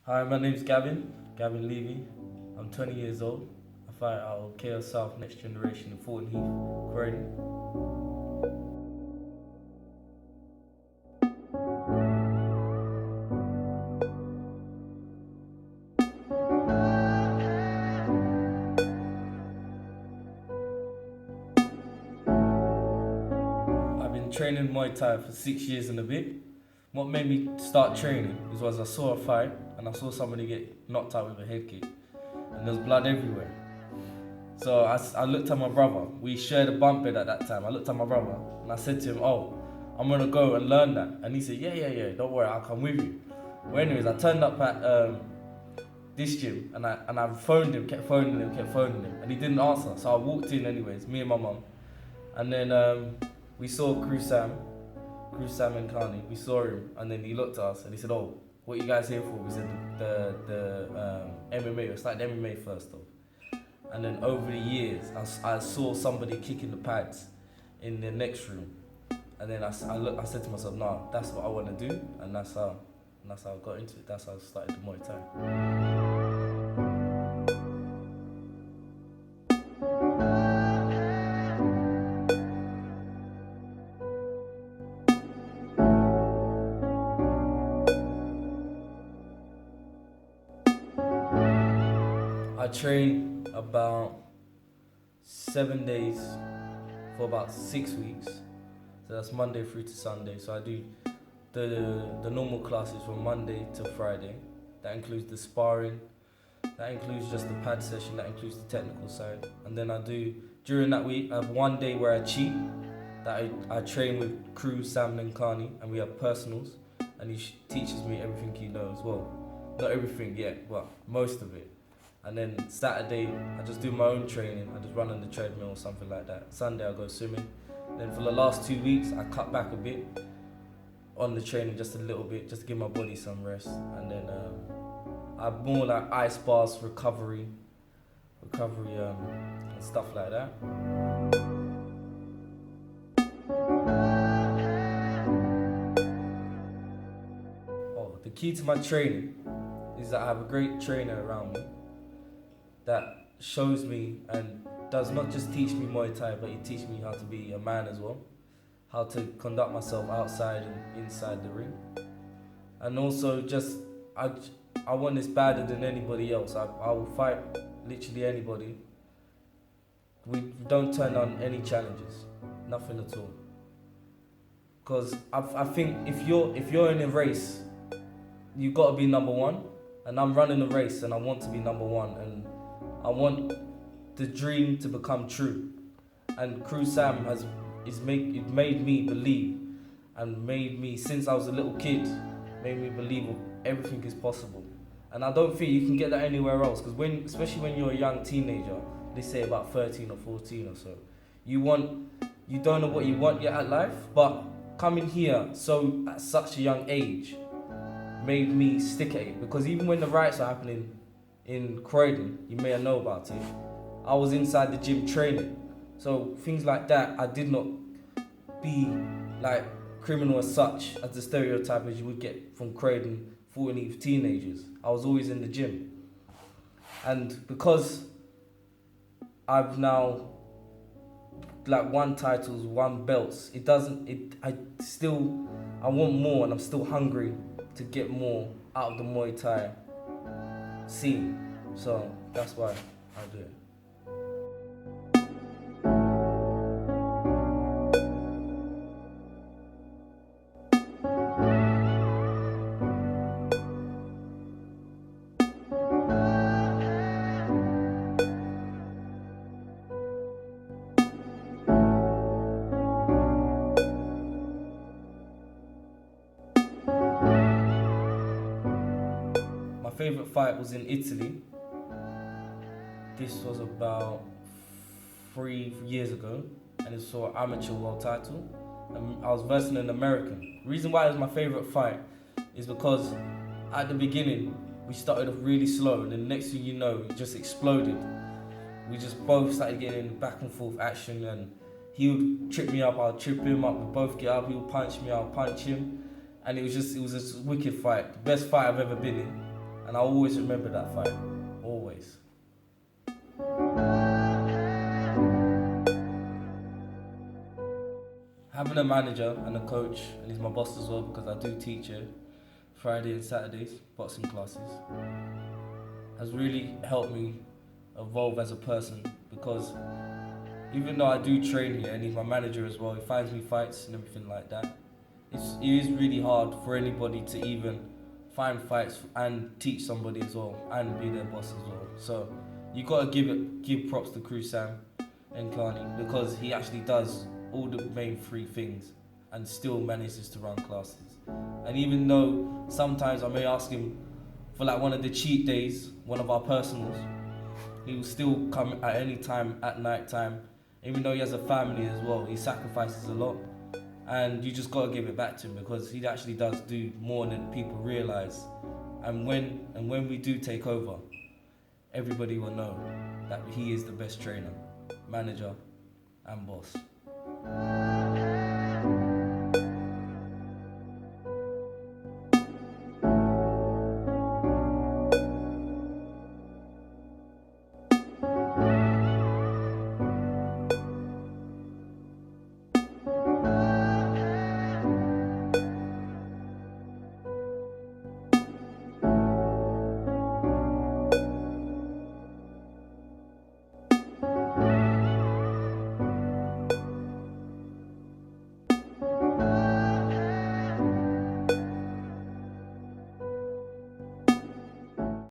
Hi, my name's Gavin Levy. I'm 20 years old. I fight out of KO South Next Generation in Fort Heath, Croydon. I've been training Muay Thai for 6 years and a bit. What made me start training was I saw a fight and I saw somebody get knocked out with a head kick and there was blood everywhere. So I looked at my brother. We shared a bunk bed at that time. I looked at my brother and I said to him, "Oh, I'm gonna go and learn that." And he said, "Yeah, don't worry, I'll come with you." Well, anyways, I turned up at this gym and I phoned him, kept phoning him, and he didn't answer. So I walked in anyways, me and my mum, and then we saw Sam and Carney. We saw him, and then he looked at us and he said, "Oh, what are you guys here for?" We said the MMA. We started MMA first off. And then over the years, I saw somebody kicking the pads in the next room, and then I said to myself, "No, that's what I want to do," and that's how I got into it. That's how I started the Muay Thai. I train about 7 days for about 6 weeks. So that's Monday through to Sunday. So I do the normal classes from Monday to Friday. That includes the sparring. That includes just the pad session. That includes the technical side. And then during that week, I have one day where I cheat. That I train with Sam and Carney, and we have personals. And he teaches me everything he knows. Well, not everything yet, but most of it. And then Saturday, I just do my own training. I just run on the treadmill or something like that. Sunday, I go swimming. Then for the last 2 weeks, I cut back a bit on the training, just a little bit, just to give my body some rest. And then I'm more like ice baths, recovery, and stuff like that. Oh, the key to my training is that I have a great trainer around me that shows me and does not just teach me Muay Thai, but he teaches me how to be a man as well, how to conduct myself outside and inside the ring. And also just, I want this badder than anybody else. I will fight literally anybody. We don't turn down any challenges, nothing at all. Because I think if you're in a race, you've got to be number one. And I'm running a race and I want to be number one. And I want the dream to become true. And Sam made me believe, and made me, since I was a little kid, made me believe everything is possible. And I don't think you can get that anywhere else, because especially when you're a young teenager, they say about 13 or 14 or so, you don't know what you want yet at life, but coming here at such a young age made me stick at it. Because even when the riots are happening in Croydon, you may know about it, I was inside the gym training. So things like that, I did not be like criminal as such, as the stereotype as you would get from Croydon, Fort Heath teenagers. I was always in the gym. And because I've now won titles, won belts, I want more, and I'm still hungry to get more out of the Muay Thai scene. So that's why I do it. My favourite fight was in Italy. This was about 3 years ago, and it's for an amateur world title. And I was versing an American. The reason why it was my favourite fight is because at the beginning, we started off really slow, and then the next thing you know, it just exploded. We just both started getting back and forth action, and he would trip me up, I'd trip him up, we'd both get up, he would punch me, I'd punch him. And it was a wicked fight. The best fight I've ever been in. And I always remember that fight, always. Having a manager and a coach, and he's my boss as well because I do teach here Friday and Saturdays, boxing classes, has really helped me evolve as a person, because even though I do train here and he's my manager as well, he finds me fights and everything like that, it is really hard for anybody to even find fights and teach somebody as well and be their boss as well. So you gotta give props to Crew Sam and Kearney, because he actually does all the main three things and still manages to run classes. And even though sometimes I may ask him for like one of the cheat days, one of our personals, he will still come at any time at night time. Even though he has a family as well, he sacrifices a lot, and you just gotta give it back to him, because he actually does do more than people realize. And when we do take over, everybody will know that he is the best trainer, manager, and boss.